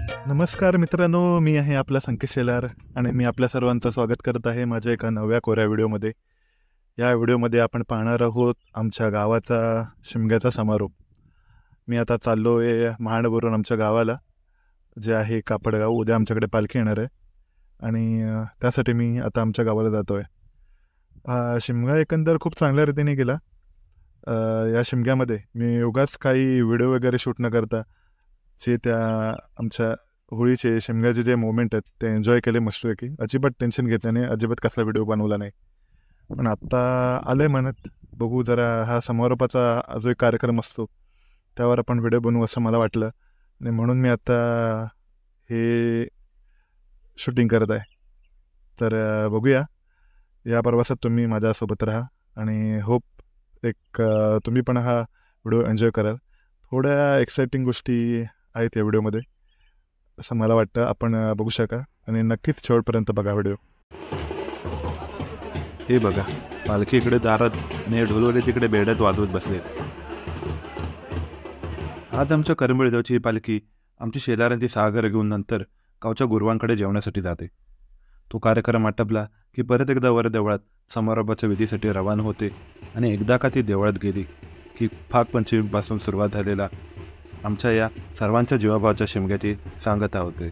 नमस्कार मित्रांनो, मी आहे आपला संकेत शेलार आणि मी आपल्या सर्वांचं स्वागत करत आहे माझ्या एका नव्या कोऱ्या व्हिडिओमध्ये. या व्हिडिओमध्ये आपण पाहणार आहोत आमच्या गावाचा शिमग्याचा समारोप. मी आता चाललो आहे महाडवरून आमच्या गावाला, जे आहे कापडगाव. उद्या आमच्याकडे पालखी येणार आहे आणि त्यासाठी मी आता आमच्या गावाला जातो आहे. शिमगा एकंदर खूप चांगल्या रीतीने गेला. या शिमग्यामध्ये मी उगाच काही व्हिडिओ वगैरे शूट न करता जे त्या आमच्या होळीचे शिमग्याचे जे मोमेंट आहेत ते एन्जॉय केले मस्तपैकी. अजिबात टेन्शन घेतल्याने अजिबात कसला व्हिडिओ बनवला नाही. पण आत्ता आलं आहे म्हणत बघू जरा हा समारोपाचा जो एक कार्यक्रम असतो त्यावर आपण व्हिडिओ बनवू असं मला वाटलं आणि म्हणून मी आता हे शूटिंग करत आहे. तर बघूया, या प्रवासात तुम्ही माझ्यासोबत राहा आणि होप तुम्ही पण हा व्हिडिओ एन्जॉय कराल. थोड्या एक्साइटिंग गोष्टी आहेत या व्हिडिओमध्ये असं मला वाटतं. आपण बघू शका आणि नक्कीच शेवटपर्यंत बघा व्हिडिओ. हे बघा, पालखी इकडे दारात ने ढोलवले तिकडे बेड्यात वाजवत बसलेत. आज आमच्या करंबेळगावची ही पालखी आमची शेजाऱ्यांची सागर घेऊन नंतर गावच्या गुरुवांकडे जेवण्यासाठी जाते. तो कार्यक्रम आटपला की परत एकदा वर देवळात समारोपाच्या विधीसाठी रवाना होते आणि एकदा का ती देवळात गेली की फागपंचमीपासून सुरुवात झालेला आमच्या या सर्वांच्या जीवाभावाच्या शिमग्याची सांगता होते.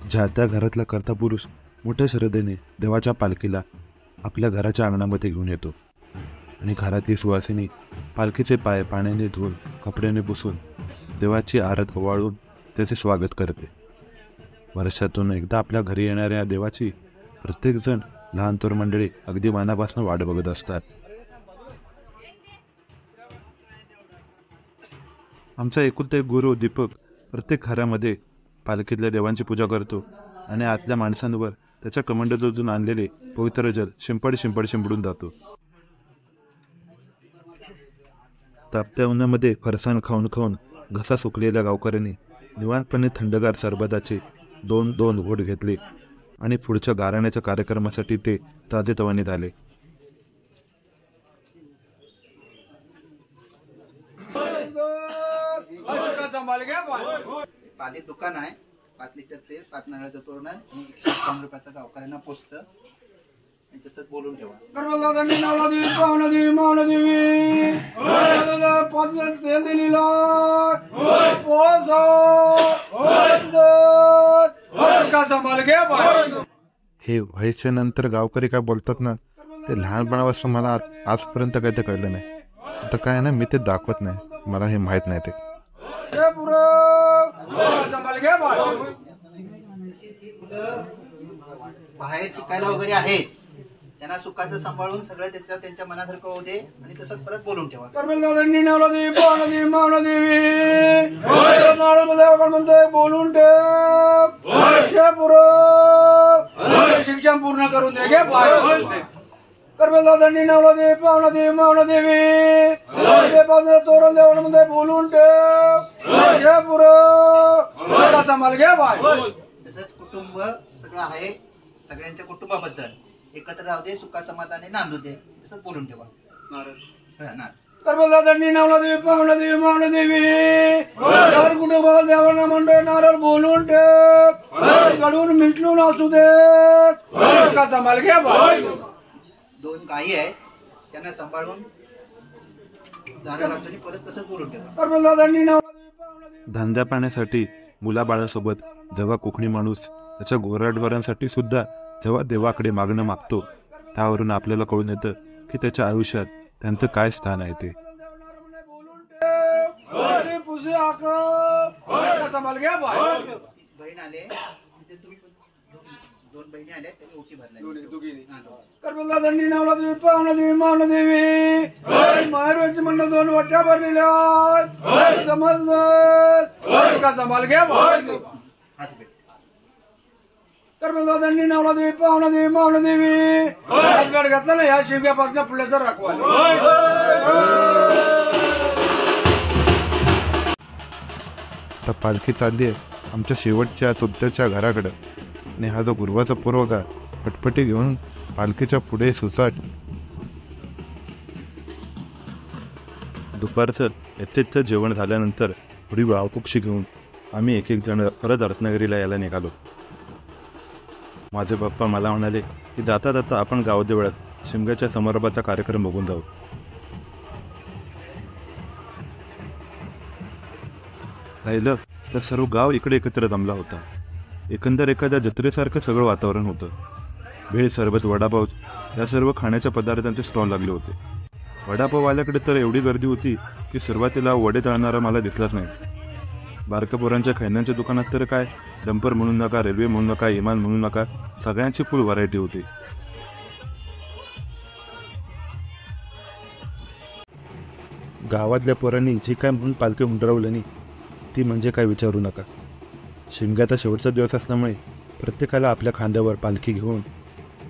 ज्या त्या घरातला कर्ता पुरुष मोठ्या श्रद्धेने देवाच्या पालखीला आपल्या घराच्या अंगणामध्ये घेऊन येतो आणि घरातली सुवासिनी पालखीचे पाय पाण्याने धुवून कपड्याने पुसून देवाची आरत ओवाळून त्याचे स्वागत करते. वर्षातून एकदा आपल्या घरी येणाऱ्या देवाची प्रत्येकजण लहान थोर मंडळी अगदी मनापासून वाट बघत असतात. आमचा एकुलता एक गुरु दीपक प्रत्येक घरामध्ये पालखीतल्या देवांची पूजा करतो आणि आतल्या माणसांवर त्याच्या कमंडलूतून आणलेले पवित्र जल शिंपड शिंपडून जातो. तापत्या उन्हामध्ये फरसाण खाऊन खाऊन घसा सुकलेल्या गावकऱ्यांनी निवांतपणे थंडगार सरबताचे दोन घोट घेतले आणि पुढच्या गाराण्याच्या कार्यक्रमासाठी ते ताजेतवानीत आले. पाली दुकान आहे, 5 लिटर तेल, 5 नारळाचं तोरण आहे आणि 150 रुपयाचं गावकऱ्यांना पोचतं आणि तसंच बोलून ठेवा. हे व्हायच्या नंतर गावकरी काय बोलतात ना, ते लहानपणापासून मला आजपर्यंत काही ते कळलं नाही. आता काय ना, मी ते दाखवत नाही, मला हे माहीत नाही. ते बाहेर शिकायला वगैरे आहेत त्यांना सुखाचं सांभाळून सगळं त्यांच्या मनासारखं होऊ दे आणि तसंच परत बोलून ठेवा. बोलून शिक्षण पूर्ण करून दे. करबेलदादांनी नावला दे पावना दे मावना देवी तोरण देवळामध्ये बोलून माल घ्या बाय. तसंच कुटुंब सगळं आहे, सगळ्यांच्या कुटुंबाबद्दल एकत्र राहू दे, सुखा समाधाने नांदू दे, तसंच बोलून ठेवा. करबेलदादांनी नावला दे पावना देवी मावना देवी कुटुंबाला देवांना मंडळ नारळ बोलून ठेव, गडून मिसळून असू दे, सुखाचा माल घ्या बाय. 2 गायी आहेत त्यांना सांभाळून जाणार आणि परत तसंच बोलून ठेवा. धंदा पाण्यासाठी मुलाबाळासोबत जेव्हा कोकणी माणूस त्याच्या गोराडवारांसाठी सुद्धा जेव्हा देवाकडे मागणं मागतो, त्यावरून आपल्याला कळून येतं की त्याच्या आयुष्यात त्यांचं काय स्थान आहे. ते बहीण आले, 2 बहिणी आल्या, त्यांनी ओटी भरली. करबेलदादांनी नावला देवी पावना देवी मावना देवी माहेरची म्हणलं 2 वाट्या भरलेल्या माल घ्या. करबेलदादांनी नावला देवी पावना देवी मावना देवी गड घातला ना ह्या शिमग्यापासून पुढल्याचा राखवा. आता पालखी चालली आहे आमच्या शेवटच्या चुलत्याच्या घराकडं आणि हा जो गुरुवाचा पुरवठा पटपटी घेऊन पालखीच्या पुढे सुसाट दुपारचं यथेच्छ जेवण झाल्यानंतर थोडी वाहतूकशी घेऊन आम्ही एक जण परत रत्नागिरीला यायला निघालो. माझे पप्पा मला म्हणाले की जाता जाता आपण गावदेवळात शिमग्याच्या समारंभाचा कार्यक्रम बघून जाऊ. राहिलं तर सर्व गाव इकडे एकत्र जमला होता. एकंदर एखाद्या जत्रेसारखं सगळं वातावरण होतं. भेळ, सरबत, वडापाव या सर्व खाण्याच्या पदार्थांचे स्टॉल लागले होते. वडापाववाल्याकडे तर एवढी गर्दी होती की सुरुवातीला वडे तळणारा मला दिसलाच नाही. बारक्या पोरांच्या खेळण्यांच्या दुकानात तर काय, डंपर म्हणू नका, रेल्वे म्हणू नका, विमान म्हणू नका, सगळ्यांची फुल व्हरायटी होती. गावातल्या पोरांनी जी काय म्हणून पालखी उंडरवल्यानी ती म्हणजे काय विचारू नका. शिमग्याचा शेवटचा दिवस असल्यामुळे प्रत्येकाला आपल्या खांद्यावर पालखी घेऊन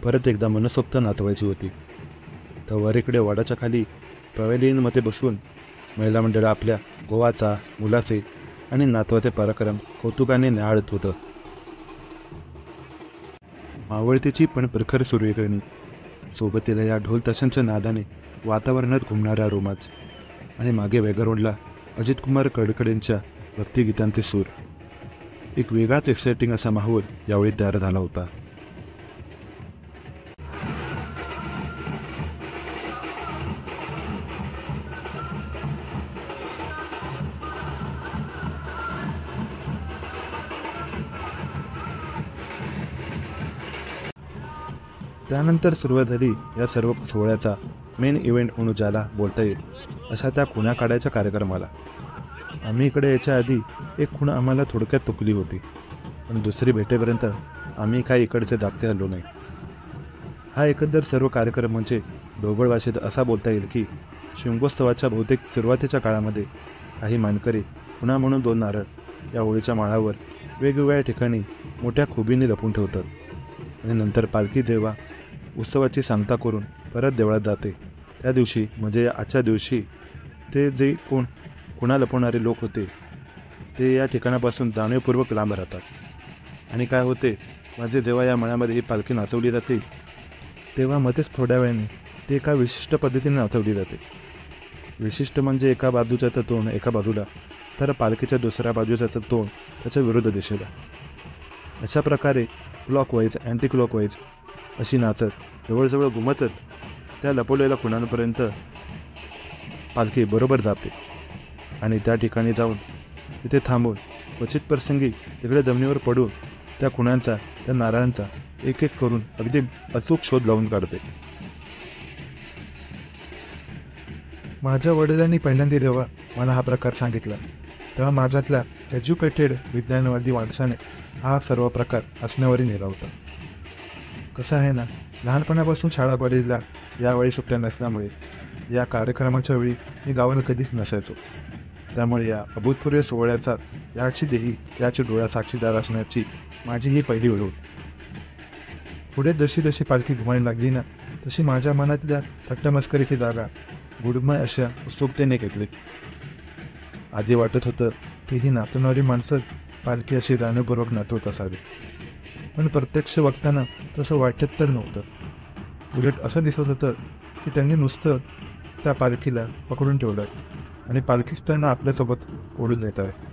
परत एकदा मनसोक्त नाचवायची होती. तर वरीकडे वडाच्या खाली पवेलियनमध्ये बसून महिला मंडळ आपल्या गोवाचा, मुलाचे आणि नातवाचे पराक्रम कौतुकाने निहाळत होतं. मावळतीची पण प्रखर सूर्यकिरणी, सोबतीला या ढोल ताशांच्या नादाने वातावरणात घुमणारा रोमांच आणि मागे बॅकग्राऊंडला अजित कुमार कडकडेंच्या भक्तिगीतांचे सूर. एक वेगळाच एक्साइटिंग असा माहोल यावेळी तयार झाला होता. त्यानंतर सुरुवात झाली या सर्व सोहळ्याचा मेन इव्हेंट म्हणून ज्याला बोलता येईल अशा त्या खुणा काढायच्या कार्यक्रमाला. आम्ही इकडे यायच्या आधी एक खूण आम्हाला थोडक्यात तुकली होती, पण दुसरी भेटेपर्यंत आम्ही काही इकडचे दाखते हल्लो नाही. हा एकंदर सर्व कार्यक्रम म्हणजे ढोबळ भाषेत असा बोलता येईल की शिमगोत्सवाच्या बहुतेक सुरुवातीच्या काळामध्ये काही मानकरी खुणा म्हणून 2 नारळ या होळीच्या माळावर वेगवेगळ्या ठिकाणी मोठ्या खुबीने लपून ठेवतात आणि नंतर पालखी जेव्हा उत्सवाची सांगता करून परत देवळात जाते त्या दिवशी म्हणजे आजच्या दिवशी ते जे खुणा लपवणारे लोक होते ते या ठिकाणापासून जाणीवपूर्वक लांब राहतात. आणि काय होते म्हणजे जेव्हा या मळ्यामध्ये ही पालखी नाचवली जाते तेव्हा मध्येच थोड्या वेळाने ती एका विशिष्ट पद्धतीने नाचवली जाते. विशिष्ट म्हणजे एका बाजूच्याचं तोंड एका बाजूला तर पालखीच्या दुसऱ्या बाजूच्याचं तोंड त्याच्या विरुद्ध दिशेला. अशा प्रकारे क्लॉकवाईज, अँटी क्लॉकवाईज अशी नाचत जवळजवळ घुमतच त्या लपवलेल्या खुणांपर्यंत पालखी बरोबर जाते आणि त्या ठिकाणी जाऊन तिथे थांबून क्वचित प्रसंगी तिकडे जमिनीवर पडून त्या खुणांचा, त्या नारळांचा एक एक करून अगदी अचूक शोध लावून काढते. माझ्या वडिलांनी पहिल्यांदा जेव्हा मला हा प्रकार सांगितला तेव्हा माझ्यातल्या एज्युकेटेड विज्ञानवादी माणसाने हा सर्व प्रकार हसण्यावरी नेला होता. कसं आहे ना, लहानपणापासून शाळा कॉलेजला यावेळी सुट्ट्या नसल्यामुळे या कार्यक्रमाच्या वेळी मी गावाला कधीच नसायचो. त्यामुळे या अभूतपूर्व सोहळ्याचा याची देही याची डोळ्या साक्षीदार असण्याची माझी ही पहिली वेळ होती. पुढे जशी जशी पालखी घुमायला लागली ना तशी माझ्या मनातल्या थट्टामस्करीची जागा गुडमय अशा उत्सुकतेने घेतली. आधी वाटत होतं की ही नाचवणारी माणसं पालखी अशी जाणीवपूर्वक नाचवत असावी, पण प्रत्यक्ष बघताना तसं वाटत तर नव्हतं. उलट असं दिसत होतं की त्यांनी नुसतं त्या पालखीला पकडून ठेवलं आणि पालखीच त्यांना आपल्यासोबत ओढून नेत आहे.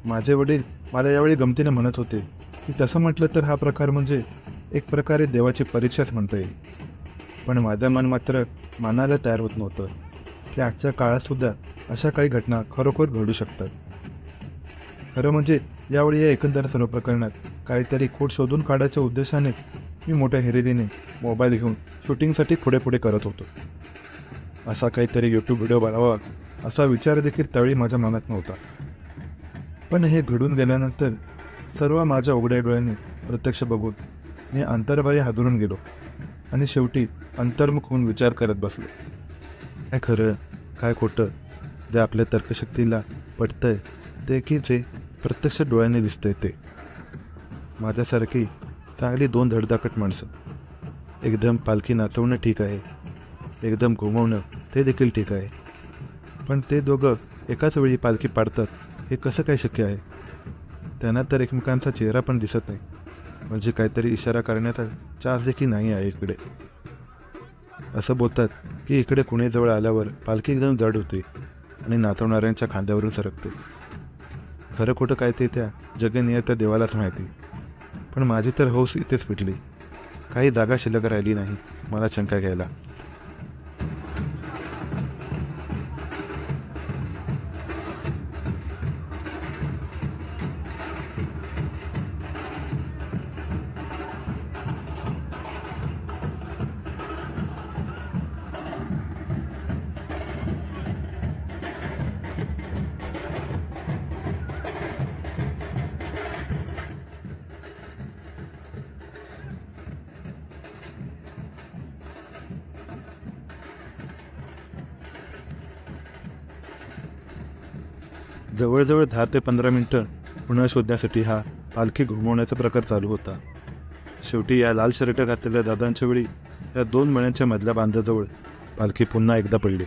माझे वडील मला यावेळी गमतीने म्हणत होते की तसं म्हटलं तर हा प्रकार म्हणजे एक प्रकारे देवाची परीक्षाच म्हणता येईल. पण माझं मन मात्र मानायला तयार होत नव्हतं की आजच्या काळातसुद्धा अशा काही घटना खरोखर घडू शकतात. खरं म्हणजे यावेळी या एकंदर सर्व प्रकरणात काहीतरी खोट शोधून काढायच्या उद्देशाने मी मोठ्या हिरिरीने मोबाईल घेऊन शूटिंगसाठी पुढे पुढे करत होतो. असा काहीतरी यूट्यूब व्हिडिओ बनवावा असा विचार देखील त्यावेळी माझ्या मनात नव्हता. पण हे घडून गेल्यानंतर सर्व माझ्या उघड्या डोळ्यांनी प्रत्यक्ष बघून मी अंतर्बाह्य हादरून गेलो आणि शेवटी अंतर्मुख होऊन विचार करत बसलो. काय खरं काय खोटं, जे आपल्या तर्कशक्तीला पटतंय ते की जे प्रत्यक्ष डोळ्यांनी दिसतंय ते. माझ्यासारखी चांगली 2 धडधाकट माणसं एकदम पालखी नाचवणं ठीक आहे, एकदम घुमवणं ते देखील ठीक आहे, पण ते दोघं एकाच वेळी पालखी पाडतात हे कसं काय शक्य आहे? त्यांना तर एकमेकांचा चेहरा पण दिसत नाही, म्हणजे काहीतरी इशारा करण्याचा चान्स देखील नाही आहे इकडे. असं बोलतात की इकडे कुणीजवळ आल्यावर पालखी एकदम जड होते आणि नाचवणाऱ्यांच्या खांद्यावरून सरकते. खरं खोटं काय ते त्या जगनियत देवालाच माहिती, पण माझी तर हौस इथेच पिटली. काही जागा शिल्लक राहिली नाही मला शंका घ्यायला. जवळजवळ 10 ते 15 मिनिटं पुन्हा शोधण्यासाठी हा पालखी घुमवण्याचा प्रकार चालू होता. शेवटी या लाल शर्ट घातलेल्या दादांच्या वेळी या 2 मळ्यांच्या मधल्या बांधाजवळ पालखी पुन्हा एकदा पडली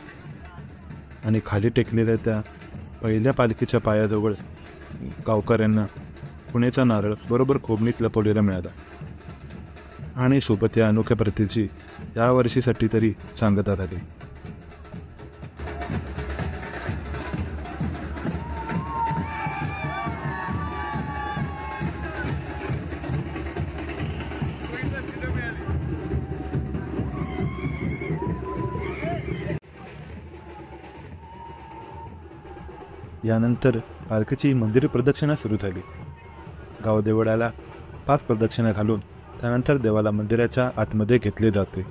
आणि खाली टेकलेल्या त्या पहिल्या पालखीच्या पायाजवळ गावकऱ्यांना पुण्याचा नारळ बरोबर खोबणीत लपवलेला मिळाला. आणि सोबत या अनोख्या प्रतीची या वर्षीसाठी तरी सांगता झाली. यानंतर पालखीची मंदिर प्रदक्षिणा सुरू झाली. गावदेवळाला 5 प्रदक्षिणा घालून त्यानंतर देवाला मंदिराच्या आतमध्ये घेतले जाते.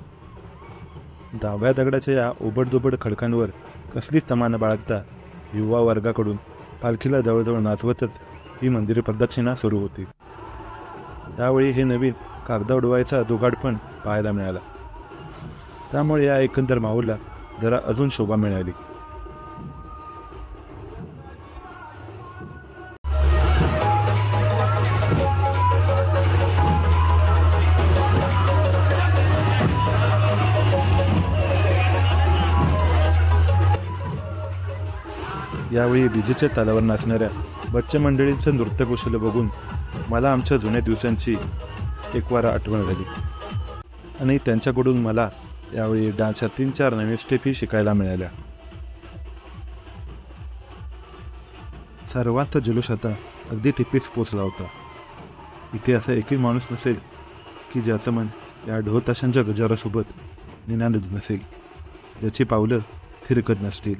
डाव्या दगडाच्या या ओबडदोबड खडकांवर कसलीच तमा न बाळगता युवा वर्गाकडून पालखीला जवळजवळ नाचवतच ही मंदिर प्रदक्षिणा सुरू होती. यावेळी हे नवीन कागदा उडवायचा जुगाड पण पाहायला मिळाला, त्यामुळे या एकंदर माहोलला जरा अजून शोभा मिळाली. यावेळी डीजेच्या तालावर नाचणाऱ्या बच्चे मंडळींचं नृत्यकौशल्य बघून मला आमच्या जुन्या दिवसांची एकवार आठवण झाली आणि त्यांच्याकडून मला यावेळी डान्सच्या 3-4 नवीन स्टेपही शिकायला मिळाल्या. सर्वांचा जल्लोष आता अगदी टिपीस पोचला होता. इथे असा एकही माणूस नसेल की ज्याचं मन या ढोल ताशांच्या गजरासोबत निनादत नसेल, ज्याची पावलं थिरकत नसतील.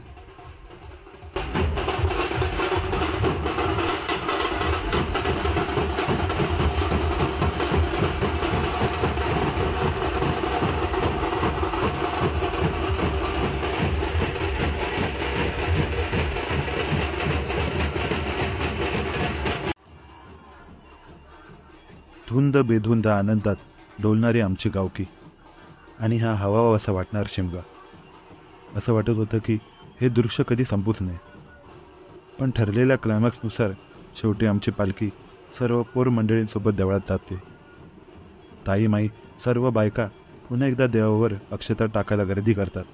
धुंद बेधुंद आनंदात डोलणारी आमची गावकी आणि हा हवावासा वाटणार शिमगा. असं वाटत होतं की हे दृश्य कधी संपूच नये. पण ठरलेल्या क्लायमॅक्सनुसार शेवटी आमची पालखी सर्व पोर मंडळींसोबत देवळात जाते. ताई माई सर्व बायका पुन्हा एकदा देवावर अक्षता टाकायला गर्दी करतात.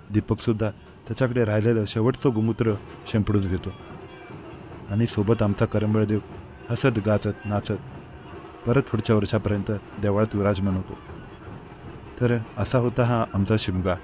दीपकसुद्धा त्याच्याकडे राहिलेलं शेवटचं गोमूत्र शिंपडून घेतो आणि सोबत आमचा करंबळदेव हसत गाचत नाचत परत पुढच्या वर्षापर्यंत देवळात विराजमान होतो. तर असा होता हा आमचा शिमगा.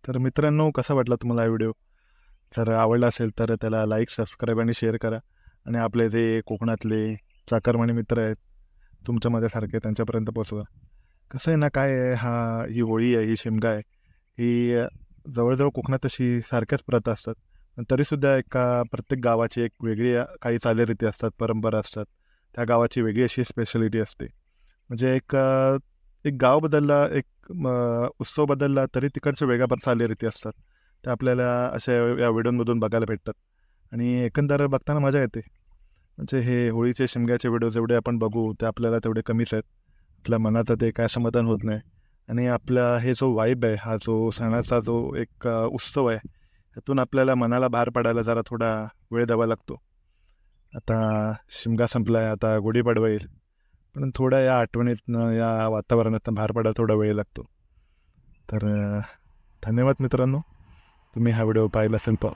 तर मित्रांनो, कसा वाटला तुम्हाला हा व्हिडिओ? जर आवडला असेल तर त्याला लाईक, सबस्क्राईब आणि शेअर करा. आणि आपले जे कोकणातले चाकरमानी मित्र आहेत तुमच्यामध्ये सारखे, त्यांच्यापर्यंत पोचवा. कसं आहे ना, काय आहे, ही होळी आहे, ही शिमगा आहे, ही जवळजवळ कोकणात तशी सारख्याच प्रथा असतात. पण तरीसुद्धा प्रत्येक गावाची एक वेगळी काही चालीरीती असतात, परंपरा असतात. त्या गावाची वेगळी अशी स्पेशालिटी असते. म्हणजे एक गाव बदलला, एक उत्सव बदलला तरी तिकडच्या वेगळ्या पण चालीरीती असतात. त्या आपल्याला अशा या व्हिडिओमधून बघायला भेटतात आणि एकंदर बघताना मजा येते. म्हणजे हे होळीचे शिमग्याचे व्हिडिओ जेवढे आपण बघू ते आपल्याला तेवढे कमीच आहेत. आपल्या मनाचं ते काय समाधान होत नाही. आणि आपला हे जो वाईब आहे, हा जो सणाचा जो एक उत्सव आहे, त्यातून आपल्याला मनाला बाहेर पडायला जरा थोडा वेळ द्यावा लागतो. आता शिमगा संपला आहे, आता गुढीपाडवा येईल, पण थोड्या या आठवणीतनं या वातावरणातनं बाहेर पडायला थोडा वेळ लागतो. तर धन्यवाद मित्रांनो, तुम्ही हा व्हिडिओ पाहिला असेल तर.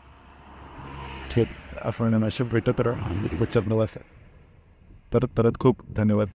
ठीक, आपण असे भेटत राहू पुढच्या प्रवासात. परत खूप धन्यवाद.